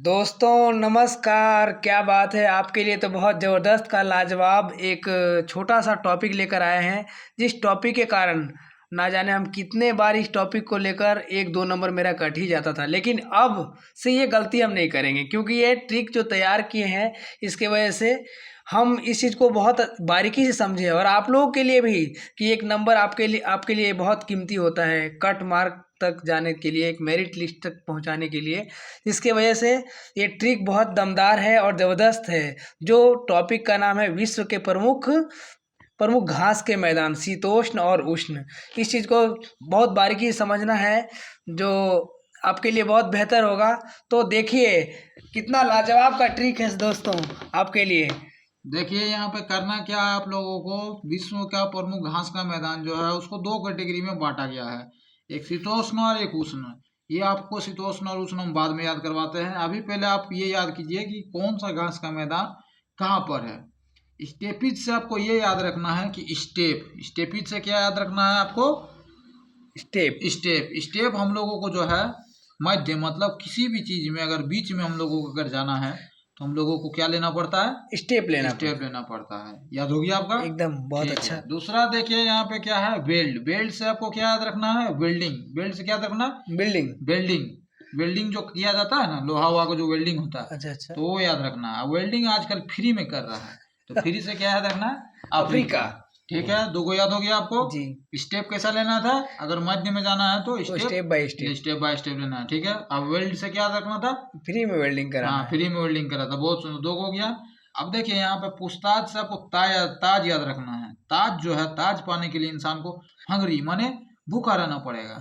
दोस्तों नमस्कार। क्या बात है, आपके लिए तो बहुत ज़बरदस्त का लाजवाब एक छोटा सा टॉपिक लेकर आए हैं। जिस टॉपिक के कारण ना जाने हम कितने बार इस टॉपिक को लेकर 1-2 नंबर मेरा कट ही जाता था, लेकिन अब से ये गलती हम नहीं करेंगे क्योंकि ये ट्रिक जो तैयार किए हैं इसके वजह से हम इस चीज़ को बहुत बारीकी से समझे और आप लोगों के लिए भी कि एक नंबर आपके लिए बहुत कीमती होता है कट मार्क तक जाने के लिए, एक मेरिट लिस्ट तक पहुंचाने के लिए। इसके वजह से ये ट्रिक बहुत दमदार है और ज़बरदस्त है। जो टॉपिक का नाम है विश्व के प्रमुख प्रमुख घास के मैदान शीतोष्ण और उष्ण। इस चीज़ को बहुत बारीकी से समझना है जो आपके लिए बहुत बेहतर होगा। तो देखिए कितना लाजवाब का ट्रिक है दोस्तों आपके लिए। देखिए यहाँ पे करना क्या है, आप लोगों को विश्व का प्रमुख घास का मैदान जो है उसको दो कैटेगरी में बांटा गया है, एक शीतोष्ण और एक उष्ण। ये आपको शीतोष्ण और उष्ण हम बाद में याद करवाते हैं। अभी पहले आप ये याद कीजिए कि कौन सा घास का मैदान कहाँ पर है। स्टेपिज से आपको ये याद रखना है कि स्टेपिज से क्या याद रखना है आपको, स्टेप हम लोगों को जो है मध्य, मतलब किसी भी चीज में अगर बीच में हम लोगों को अगर जाना है तो हम लोगों को क्या लेना पड़ता है, स्टेप लेना पड़ता है। याद हो गया आपका? एकदम बहुत अच्छा। दूसरा देखिए यहाँ पे क्या है, बेल्ट से आपको क्या याद रखना है, बेल्ट से क्या याद रखना है, वेल्डिंग जो किया जाता है ना, लोहा वहा का जो वेल्डिंग होता है, अच्छा तो वो याद रखना है। वेल्डिंग आजकल फ्री में कर रहा है, तो फ्री से क्या याद रखना है, अफ्रीका। ठीक है, दो को याद हो गया आपको जी। स्टेप कैसा लेना था, अगर मध्य में जाना है तो स्टेप बाय स्टेप लेना है। ठीक है, अब वेल्ड से क्या याद रखना था, फ्री में वेल्डिंग करा। हाँ, फ्री में वेल्डिंग करा था। बहुत सुंदर, दो को हो गया। अब देखिए यहाँ पे पूछताछ से आपको ताज याद रखना है। ताज जो है, ताज पाने के लिए इंसान को हंगरी माने भूखा रहना पड़ेगा,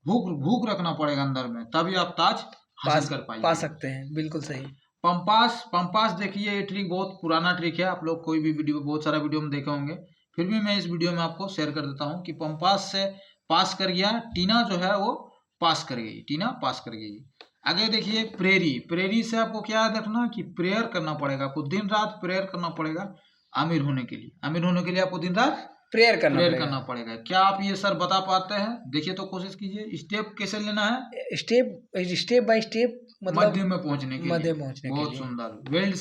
भूख रखना पड़ेगा अंदर में, तभी आप ताज हासिल कर पाएंगे, पा सकते हैं। बिल्कुल सही। पंपास देखिए, ये ट्रिक बहुत पुराना ट्रिक है, आप लोग कोई भी वीडियो, बहुत सारा वीडियो में देखे होंगे, फिर भी मैं इस वीडियो में आपको शेयर कर देता हूँ कि पंपास से पास कर गया, टीना जो है वो पास कर गई, टीना पास कर गई। आगे देखिए प्रेरी से आपको क्या याद रखना कि प्रेयर करना पड़ेगा, आपको दिन रात प्रेयर करना पड़ेगा अमीर होने के लिए आपको दिन रात प्रेयर करना पड़ेगा। क्या आप ये सर बता पाते हैं? देखिए तो कोशिश कीजिए, स्टेप कैसे लेना है, स्टेप बाय स्टेप, मतलब मध्य में पहुंचने के लिए। बहुत सुंदर। वेल्ड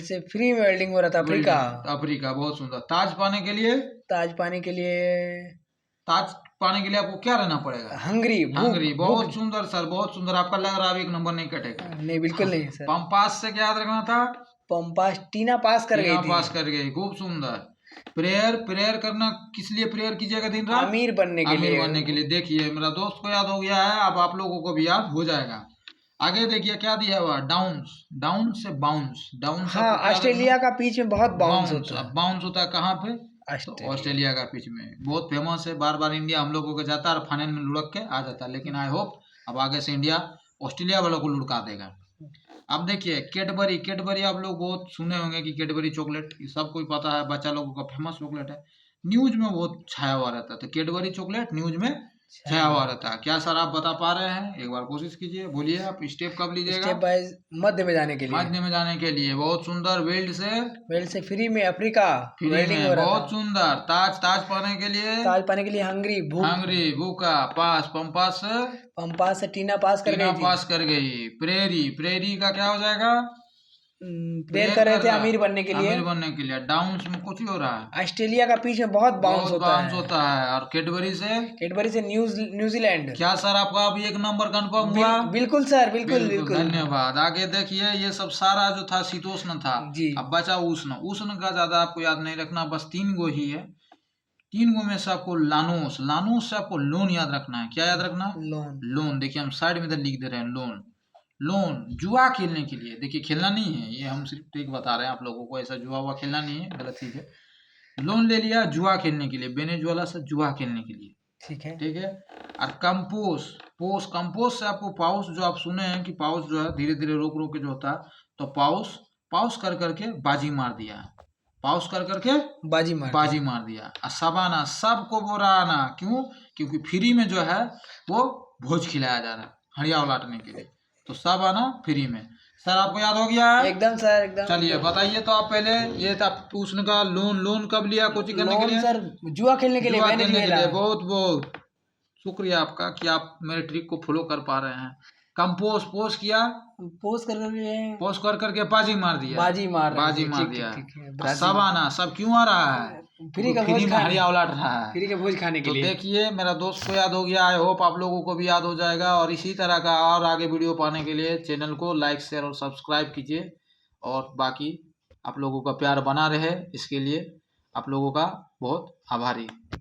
से फ्री में वेल्डिंग हो रहा था, अफ्रीका। बहुत सुंदर। ताज पाने के लिए आपको क्या रहना पड़ेगा, हंगरी। बहुत सुंदर सर, बहुत सुंदर। आपका लग रहा है एक नंबर नहीं कटेगा। नहीं, बिल्कुल नहीं सर। पंपास से क्या याद रखना था, पंपास टीना पास कर गई। खूब सुंदर। प्रेयर करना, किस लिए प्रेयर कीजिएगा दिन रात, अमीर बनने के लिए। देखिए मेरा दोस्त को याद हो गया है, अब आप लोगों को भी याद हो जाएगा। आगे देखिए क्या दिया हुआ, डाउन से बाउंस। हाँ, ऑस्ट्रेलिया का पिच में बहुत बाउंस होता है। कहाँ पे, तो ऑस्ट्रेलिया का पिच में बहुत फेमस है। बार बार इंडिया हम लोगों को जाता है और फाइनल में लुढ़क के आ जाता है, लेकिन आई होप अब आगे से इंडिया ऑस्ट्रेलिया वालों को लुढ़का देगा। अब देखिए कैडबरी आप लोग बहुत सुने होंगे कि कैडबरी चॉकलेट, सब कोई पता है, बच्चा लोगों का फेमस चॉकलेट है, न्यूज में बहुत छाया हुआ रहता है। तो कैडबरी चॉकलेट न्यूज में छाया हुआ रहता है। क्या सर आप बता पा रहे हैं? एक बार कोशिश कीजिए, बोलिए आप स्टेप कब लीजिएगा। स्टेप बाय मध्य में जाने के लिए। बहुत सुंदर। वेल्ड से फ्री में अफ्रीका, बहुत सुंदर। ताज पाने के लिए हंगरी, भूखा। पंपास से टीना पास कर गई। प्रेरी का क्या हो जाएगा, प्रेयर कर रहे थे अमीर बनने के लिए। डाउन में कुछ ही हो रहा है, ऑस्ट्रेलिया का पिच में बहुत बाउंस होता है। और कैडबरी से न्यूजीलैंड। क्या सर आपका अभी एक नंबर कंफर्म हुआ? बिल्कुल सर, बिल्कुल। धन्यवाद। आगे देखिए, ये सब सारा जो था शीतोष्ण था जी। अब बचा उष्ण का ज्यादा आपको याद नहीं रखना, बस 3 गो ही है। 3 गो में से आपको लानोस से आपको लोन याद रखना है। क्या याद रखना, लोन। देखिए हम साइड में इधर लिख दे रहे हैं, लोन जुआ खेलने के लिए। देखिए खेलना नहीं है, ये हम सिर्फ ट्रिक बता रहे हैं आप लोगों को, ऐसा जुआ खेलना नहीं है, गलत चीज है। लोन ले लिया जुआ खेलने के लिए, वेनेजुएला से जुआ खेलने के लिए। ठीक है। और कंपोज से आपको पाउस, जो आप सुने हैं कि पाउस जो है धीरे धीरे रोक के जो होता है, तो पाउस कर करके बाजी मार दिया, बाजी मार दिया। और सबाना, सबको बोराना। क्यों? क्योंकि फ्री में जो है वो भोज खिलाया जा रहा है हड़िया उलाटने के लिए, तो सब आना फ्री में। सर आपको याद हो गया है? एकदम सर, एकदम। चलिए बताइए तो आप पहले, ये था पूछने का, लोन कब लिया कोचिंग करने के लिए? सर जुआ खेलने के लिए। बहुत शुक्रिया आपका कि आप मेरे ट्रिक को फॉलो कर पा रहे हैं। कंपोज किया पोस्ट पोस्ट कर करके बाजी मार दिया, बाजी मार दिया। सब आना, सब क्यों आ रहा है? फ्री का फ्री में हरिया उलाट रहा है, फ्री का भोज खाने के लिए। तो देखिए मेरा दोस्त को याद हो गया, आई होप आप लोगों को भी याद हो जाएगा। और इसी तरह का और आगे वीडियो पाने के लिए चैनल को लाइक शेयर और सब्सक्राइब कीजिए। और बाकी आप लोगों का प्यार बना रहे, इसके लिए आप लोगों का बहुत आभारी।